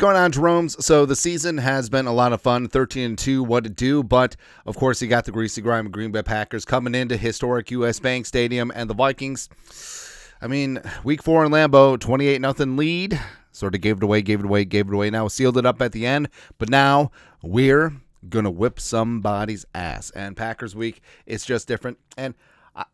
going on, Jerome's? So the season has been a lot of fun, 13-2, what to do, but of course you got the Greasy, Grimy Green Bay Packers coming into historic U.S. Bank Stadium, and the Vikings, I mean, week 4 in Lambeau, 28-0 lead, sort of gave it away, now sealed it up at the end, but now we're going to whip somebody's ass, and Packers week, it's just different, and I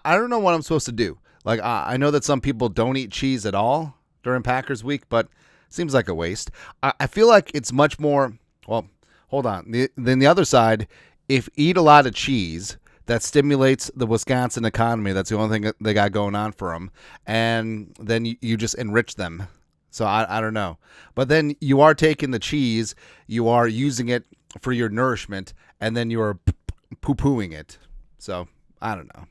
don't know what I'm supposed to do. Like, I know that some people don't eat cheese at all during Packers week, but seems like a waste. I feel like it's much more, well, hold on. Then the other side, if eat a lot of cheese, that stimulates the Wisconsin economy. That's the only thing they got going on for them. And then you just enrich them. So I don't know. But then you are taking the cheese, you are using it for your nourishment, and then you are poo-pooing it. So I don't know.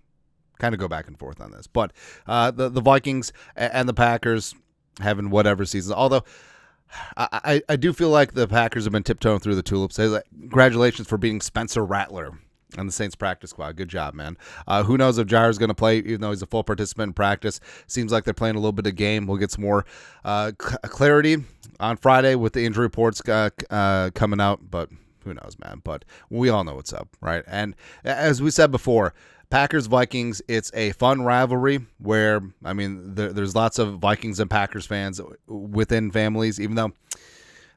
Kind of go back and forth on this. But the Vikings and the Packers having whatever seasons. Although I do feel like the Packers have been tiptoeing through the tulips. Congratulations for beating Spencer Rattler on the Saints practice squad. Good job, man. Who knows if Jair's going to play, even though he's a full participant in practice. Seems like they're playing a little bit of game. We'll get some more clarity on Friday with the injury reports coming out. But who knows, man. But we all know what's up, right? And as we said before, Packers-Vikings, it's a fun rivalry where, I mean, there's lots of Vikings and Packers fans within families, even though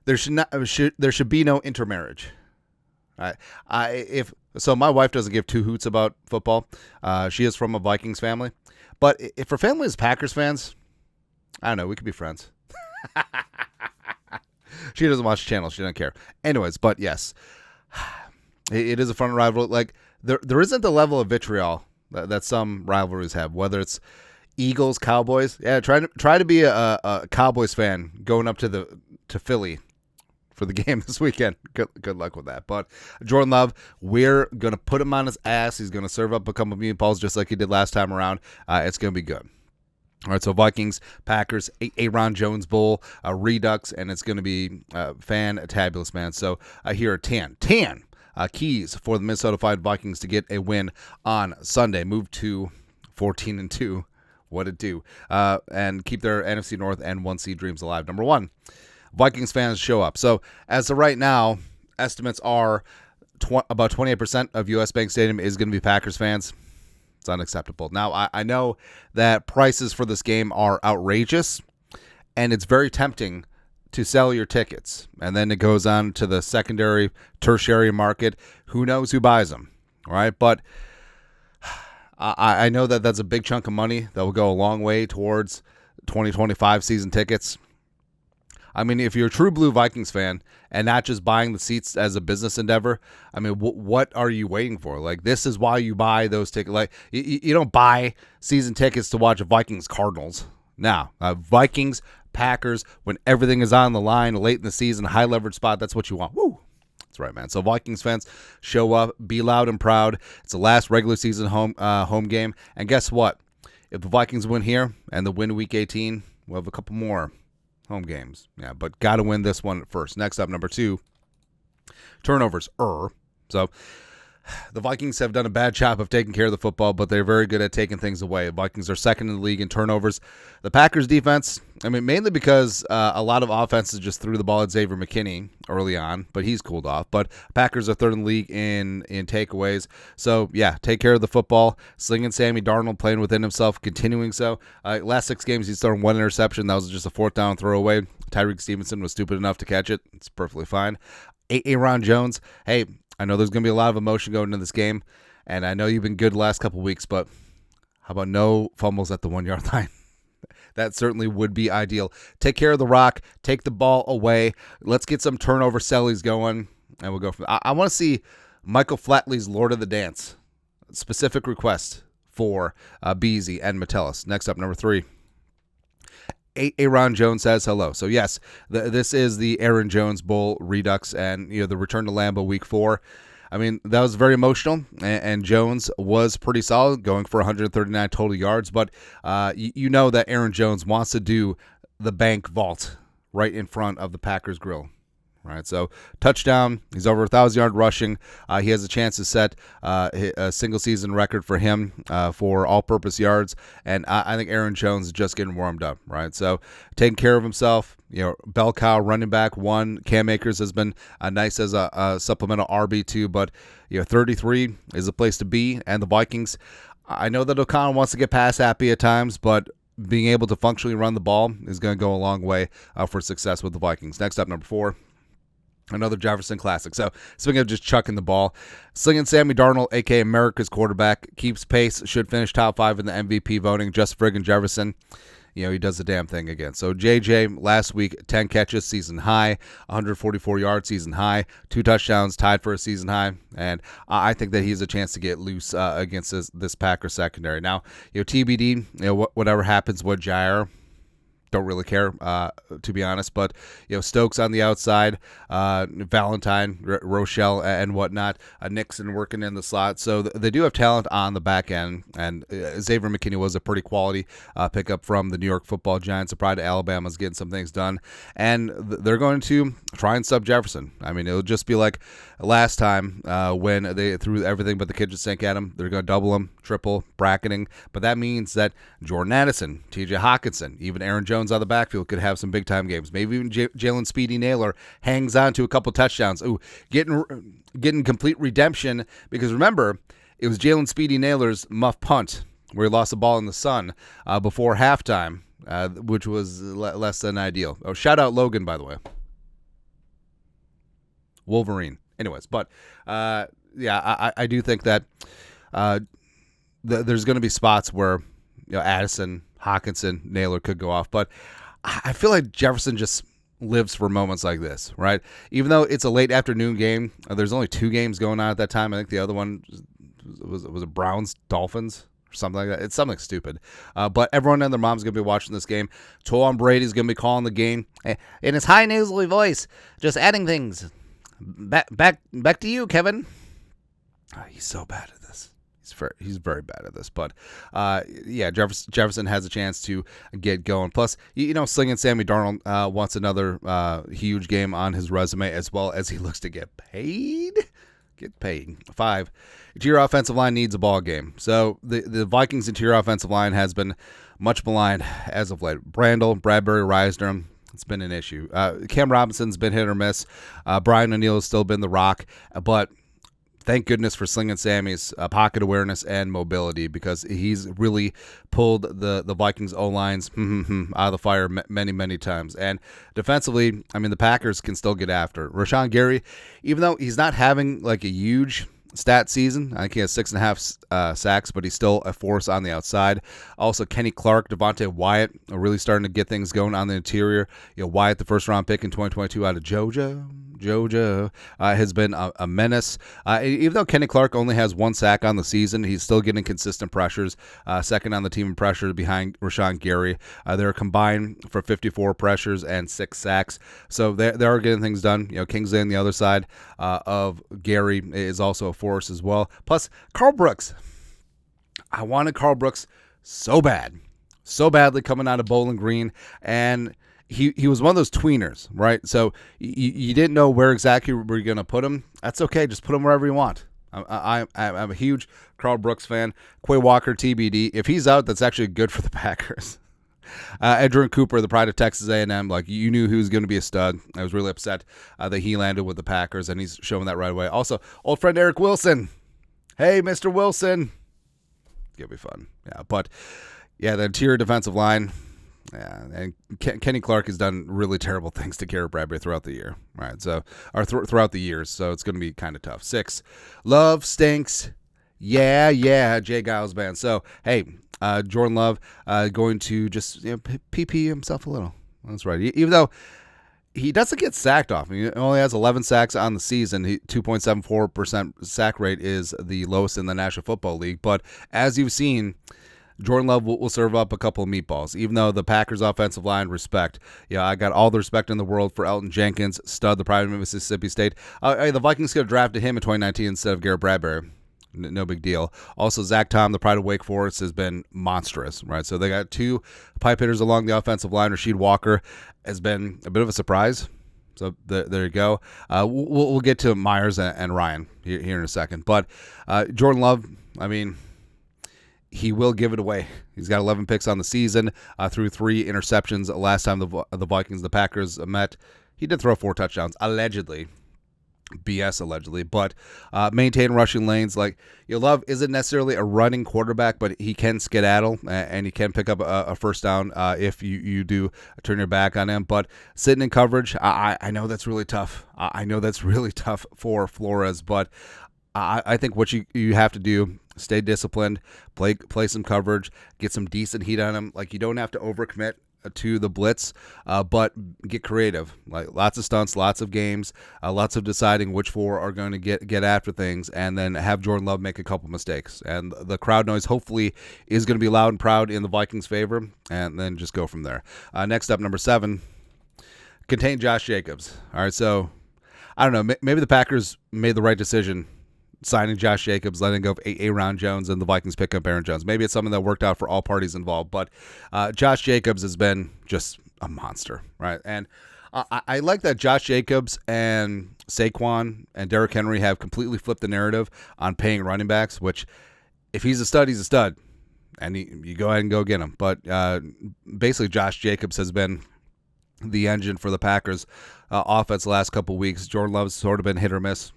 there should be no intermarriage. So my wife doesn't give two hoots about football. She is from a Vikings family. But if her family is Packers fans, I don't know, we could be friends. She doesn't watch the channel. She doesn't care. Anyways, but yes, it is a fun rivalry. Like, There isn't the level of vitriol that some rivalries have, whether it's Eagles, Cowboys. Yeah, try to be a Cowboys fan going up to Philly for the game this weekend. Good luck with that. But Jordan Love, we're going to put him on his ass. He's going to serve up a couple of meatballs just like he did last time around. It's going to be good. All right, so Vikings, Packers, Aaron Jones Bowl, Redux, and it's going to be fantabulous, man. So here are 10 keys for the Minnesota Vikings to get a win on Sunday. Move to 14-2. What it do? And keep their NFC North and 1 seed dreams alive. Number 1, Vikings fans show up. So as of right now, estimates are about 28% of U.S. Bank Stadium is going to be Packers fans. It's unacceptable. Now, I know that prices for this game are outrageous, and it's very tempting to sell your tickets, and then it goes on to the secondary, tertiary market. Who knows who buys them, all right? But I know that that's a big chunk of money that will go a long way towards 2025 season tickets. I mean, if you're a true blue Vikings fan and not just buying the seats as a business endeavor, I mean, what are you waiting for? Like, this is why you buy those tickets. Like, you don't buy season tickets to watch Vikings Cardinals. Now, Vikings Packers, when everything is on the line late in the season, high leverage spot, that's what you want. Woo! That's right, man. So Vikings fans, show up, be loud and proud. It's the last regular season home game. And guess what? If the Vikings win here and they win Week 18, we'll have a couple more home games. Yeah, but got to win this one first. Next up, number 2, turnovers. So the Vikings have done a bad job of taking care of the football, but they're very good at taking things away. The Vikings are second in the league in turnovers. The Packers defense, I mean, mainly because a lot of offenses just threw the ball at Xavier McKinney early on, but he's cooled off. But Packers are third in the league in takeaways. So, yeah, take care of the football. Slinging Sammy Darnold, playing within himself, continuing so. Last 6 games, he's thrown 1 interception. That was just a 4th down throwaway. Tyreek Stevenson was stupid enough to catch it. It's perfectly fine. Aaron Jones, hey, I know there's going to be a lot of emotion going into this game, and I know you've been good the last couple of weeks, but how about no fumbles at the 1-yard line? That certainly would be ideal. Take care of the rock. Take the ball away. Let's get some turnover sellies going, and we'll go from there. I want to see Michael Flatley's Lord of the Dance. Specific request for Beasley and Metellus. Next up, number 3. Aaron Jones says hello. So, yes, this is the Aaron Jones Bowl Redux and the return to Lambeau Week 4. I mean, that was very emotional, and Jones was pretty solid, going for 139 total yards. But you know that Aaron Jones wants to do the bank vault right in front of the Packers grill. right? So touchdown, he's over 1,000 yard rushing. He has a chance to set a single season record for him for all-purpose yards, and I think Aaron Jones is just getting warmed up, right? So taking care of himself. Bell cow running back one. Cam Akers has been nice as a supplemental RB2, but 33 is a place to be. And the Vikings, I know that O'Connell wants to get pass happy at times, but being able to functionally run the ball is going to go a long way for success with the Vikings. Next up, number 4. Another Jefferson classic. So, speaking of just chucking the ball, slinging Sammy Darnold, a.k.a. America's quarterback, keeps pace, should finish top 5 in the MVP voting. Just friggin' Jefferson. He does the damn thing again. So, JJ, last week, 10 catches, season high, 144 yards, season high, 2 touchdowns, tied for a season high. And I think that he has a chance to get loose against this Packers secondary. Now, TBD, whatever happens with Jair, don't really care, to be honest. But Stokes on the outside, Valentine, Rochelle, and whatnot. Nixon working in the slot, so they do have talent on the back end. And Xavier McKinney was a pretty quality pickup from the New York Football Giants. A pride of Alabama's getting some things done, and they're going to try and sub Jefferson. I mean, it'll just be like last time when they threw everything but the kitchen sink at him. They're going to double him, triple, bracketing, but that means that Jordan Addison, T.J. Hawkinson, even Aaron Jones out of the backfield could have some big-time games. Maybe even Jalen Speedy Naylor hangs on to a couple touchdowns. Ooh, getting complete redemption, because remember, it was Jalen Speedy Naylor's muff punt where he lost the ball in the sun before halftime, which was less than ideal. Oh, shout out Logan, by the way. Wolverine. Anyways, but I do think that there's going to be spots where Addison, Hawkinson, Naylor could go off, but I feel like Jefferson just lives for moments like this, right? Even though it's a late afternoon game, there's only 2 games going on at that time. I think the other one was a Browns Dolphins or something like that. It's something stupid. But everyone and their mom's going to be watching this game. Tom Brady's going to be calling the game in his high nasally voice, just adding things. Back to you, Kevin. He's so bad at this. He's very bad at this, but Jefferson has a chance to get going. Plus, slinging Sammy Darnold wants another huge game on his resume, as well as he looks to get paid. 5. Interior offensive line needs a ball game. So the Vikings interior offensive line has been much maligned as of late. Brandel, Bradbury, Reisner. It's been an issue. Cam Robinson's been hit or miss. Brian O'Neill has still been the rock, but thank goodness for Slinging Sammy's pocket awareness and mobility, because he's really pulled the Vikings O-lines out of the fire many, many times. And defensively, I mean, the Packers can still get after Rashawn Gary, even though he's not having like a huge stat season. I think he has 6.5 sacks, but he's still a force on the outside. Also, Kenny Clark, Devontae Wyatt are really starting to get things going on the interior. Wyatt, the first-round pick in 2022 out of Georgia, has been a menace. Even though Kenny Clark only has 1 sack on the season, he's still getting consistent pressures. Second on the team in pressure behind Rashawn Gary. They're combined for 54 pressures and 6 sacks. So they are getting things done. Kingsley on the other side of Gary is also a force as well. Plus, Carl Brooks. I wanted Carl Brooks so badly coming out of Bowling Green, and he was one of those tweeners, right? So you didn't know where exactly were you going to put him. That's okay. Just put him wherever you want. I'm a huge Carl Brooks fan. Quay Walker, TBD. If he's out, that's actually good for the Packers. Edgerrin Cooper, the pride of Texas A&M, like you knew he was going to be a stud. I was really upset that he landed with the Packers, and he's showing that right away. Also, old friend Eric Wilson. Hey, Mr. Wilson. It's going to be fun. Yeah, but the interior defensive line. Yeah, and Kenny Clark has done really terrible things to Garrett Bradbury throughout the year, right? So, throughout the years, so it's going to be kind of tough. 6, Love stinks. Yeah, Jay Giles band. So, hey, Jordan Love going to just PP himself a little. That's right. Even though he doesn't get sacked often, he only has 11 sacks on the season. 2.74% sack rate is the lowest in the National Football League. But as you've seen, Jordan Love will serve up a couple of meatballs, even though the Packers offensive line respect. I got all the respect in the world for Elton Jenkins, stud, the pride of Mississippi State. The Vikings could have drafted him in 2019 instead of Garrett Bradbury. No big deal. Also, Zach Tom, the pride of Wake Forest, has been monstrous, right? So they got 2 pipe hitters along the offensive line. Rasheed Walker has been a bit of a surprise. So there you go. We'll get to Myers and Ryan here in a second. But Jordan Love, I mean, he will give it away. He's got 11 picks on the season, threw 3 interceptions last time the Vikings and the Packers met. He did throw 4 touchdowns, allegedly. BS allegedly, but maintain rushing lanes. Like, Love isn't necessarily a running quarterback, but he can skedaddle and he can pick up a first down if you do turn your back on him. But sitting in coverage, I know that's really tough. I know that's really tough for Flores, but I think what you have to do, stay disciplined, play some coverage, get some decent heat on him. Like, you don't have to overcommit to the blitz, but get creative. Like, lots of stunts, lots of games, lots of deciding which 4 are going to get after things, and then have Jordan Love make a couple mistakes. And the crowd noise hopefully is going to be loud and proud in the Vikings' favor, and then just go from there. Next up, number 7, contain Josh Jacobs. All right, so I don't know, maybe the Packers made the right decision signing Josh Jacobs, letting go of Aaron Jones, and the Vikings pick up Aaron Jones. Maybe it's something that worked out for all parties involved, but Josh Jacobs has been just a monster, right? And I like that Josh Jacobs and Saquon and Derrick Henry have completely flipped the narrative on paying running backs, which, if he's a stud, he's a stud, and you go ahead and go get him. But basically, Josh Jacobs has been the engine for the Packers offense the last couple weeks. Jordan Love's sort of been hit or miss.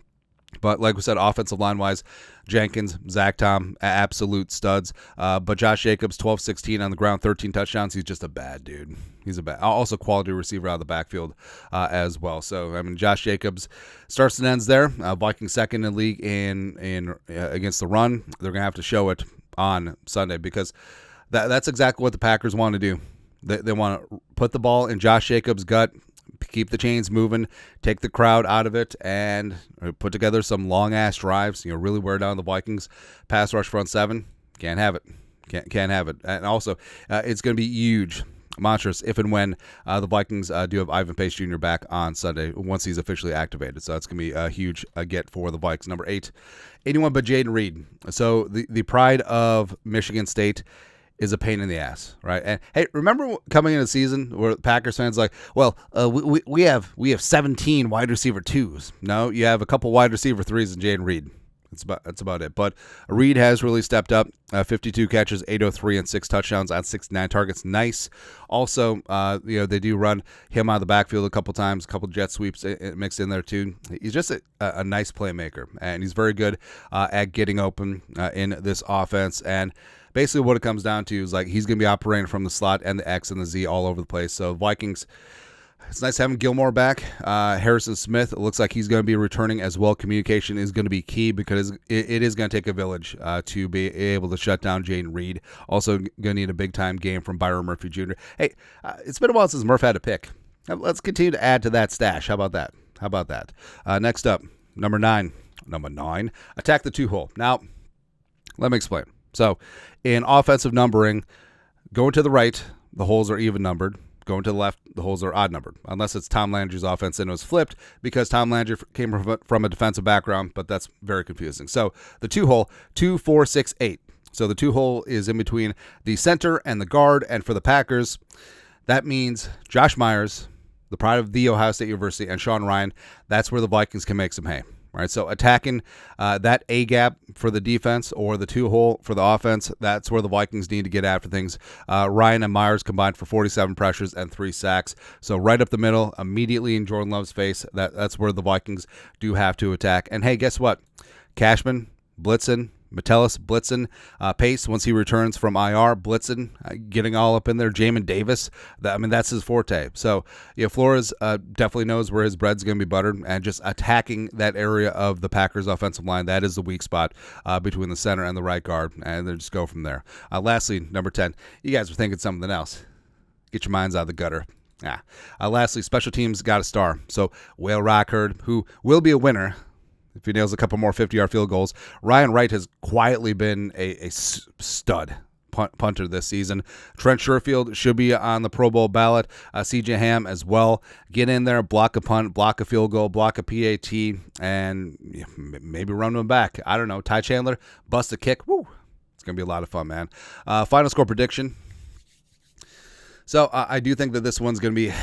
But like we said, offensive line-wise, Jenkins, Zach Tom, absolute studs. But Josh Jacobs, 12-16 on the ground, 13 touchdowns. He's just a bad dude. He's a bad, also quality receiver out of the backfield as well. So, I mean, Josh Jacobs starts and ends there. Vikings second in the league in against the run. They're going to have to show it on Sunday, because that's exactly what the Packers want to do. They want to put the ball in Josh Jacobs' gut, keep the chains moving, take the crowd out of it, and put together some long-ass drives, really wear down the Vikings pass rush front 7. Can't have it. Can't have it. And also, it's going to be huge, monstrous, if and when the Vikings do have Ivan Pace Jr. back on Sunday, once he's officially activated. So that's going to be a huge get for the Vikes. Number 8, anyone but Jaden Reed. So the pride of Michigan State is a pain in the ass, right? And hey, remember coming into the season where Packers fans like, well, we have 17 wide receiver 2s. No, you have a couple wide receiver 3s and Jaden Reed. That's about it. But Reed has really stepped up. 52 catches, 803, and 6 touchdowns on 69 targets. Nice. Also, they do run him out of the backfield a couple times, a couple jet sweeps mixed in there too. He's just a nice playmaker, and he's very good at getting open in this offense. And basically what it comes down to is, like, he's going to be operating from the slot and the X and the Z all over the place. So Vikings, it's nice having Gilmore back. Harrison Smith, it looks like he's going to be returning as well. Communication is going to be key, because it is going to take a village to be able to shut down Jaden Reed. Also going to need a big-time game from Byron Murphy Jr. Hey, it's been a while since Murph had a pick. Let's continue to add to that stash. How about that? Next up, number 9, attack the 2-hole. Now, let me explain. So, in offensive numbering, going to the right, the holes are even numbered. Going to the left, the holes are odd numbered, unless it's Tom Landry's offense and it was flipped because Tom Landry came from a defensive background, but that's very confusing. So, the 2-hole, 2, 4, 6, 8. So, the 2-hole is in between the center and the guard, and for the Packers, that means Josh Myers, the pride of The Ohio State University, and Sean Ryan. That's where the Vikings can make some hay. Right, so attacking that A gap for the defense, or the 2-hole for the offense, that's where the Vikings need to get after things. Ryan and Myers combined for 47 pressures and 3 sacks. So right up the middle, immediately in Jordan Love's face, that's where the Vikings do have to attack. And hey, guess what? Cashman, blitzing, Metellus blitzing, Pace once he returns from IR blitzing, getting all up in there. Jamin Davis, that's his forte. So Flores definitely knows where his bread's going to be buttered, and just attacking that area of the Packers offensive line, that is the weak spot between the center and the right guard, and then just go from there. Lastly, number 10, you guys were thinking something else. Get your minds out of the gutter. Lastly, special teams got a star. So Whale Rockard, who will be a winner if he nails a couple more 50-yard field goals. Ryan Wright has quietly been a stud punter this season. Trent Sherfield should be on the Pro Bowl ballot. CJ Ham as well. Get in there, block a punt, block a field goal, block a PAT, and maybe run him back. I don't know. Ty Chandler, bust a kick. Woo! It's going to be a lot of fun, man. Final score prediction. So I do think that this one's going to be,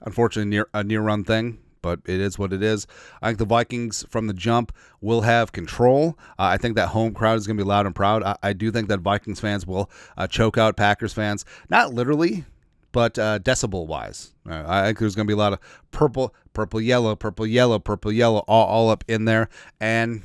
unfortunately, a near run thing. but it is what it is. I think the Vikings from the jump will have control. I think that home crowd is going to be loud and proud. I do think that Vikings fans will choke out Packers fans. Not literally, but decibel-wise. I think there's going to be a lot of purple, yellow, all up in there. And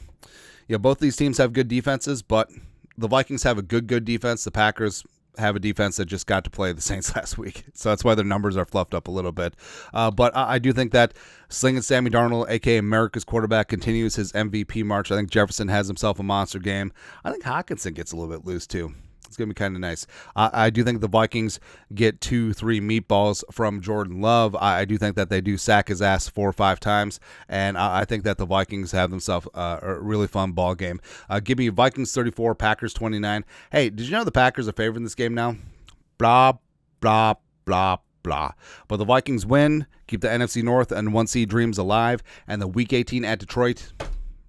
both these teams have good defenses, but the Vikings have a good defense. The Packers have a defense that just got to play the Saints last week. So that's why their numbers are fluffed up a little bit. But I do think that Slinging Sammy Darnold, a.k.a. America's quarterback, continues his MVP march. I think Jefferson has himself a monster game. I think Hockenson gets a little bit loose too. It's going to be kind of nice. I do think the Vikings get 2-3 meatballs from Jordan Love. I do think that they do sack his ass 4 or 5 times, and I think that the Vikings have themselves a really fun ball game. Give me Vikings 34, Packers 29. Hey, did you know the Packers are favored in this game now? Blah, blah, blah, blah. But the Vikings win, keep the NFC North and 1 seed dreams alive, and the Week 18 at Detroit,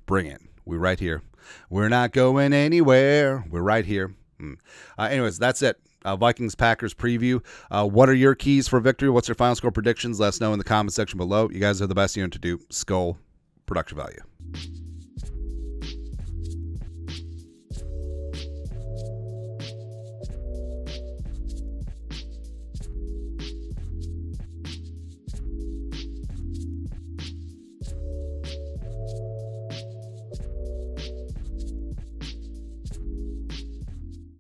bring it. We're right here. We're not going anywhere. We're right here. Anyways, that's it. Vikings-Packers preview. What are your keys for victory? What's your final score predictions? Let us know in the comment section below. You guys are the best unit to do. Skull production value.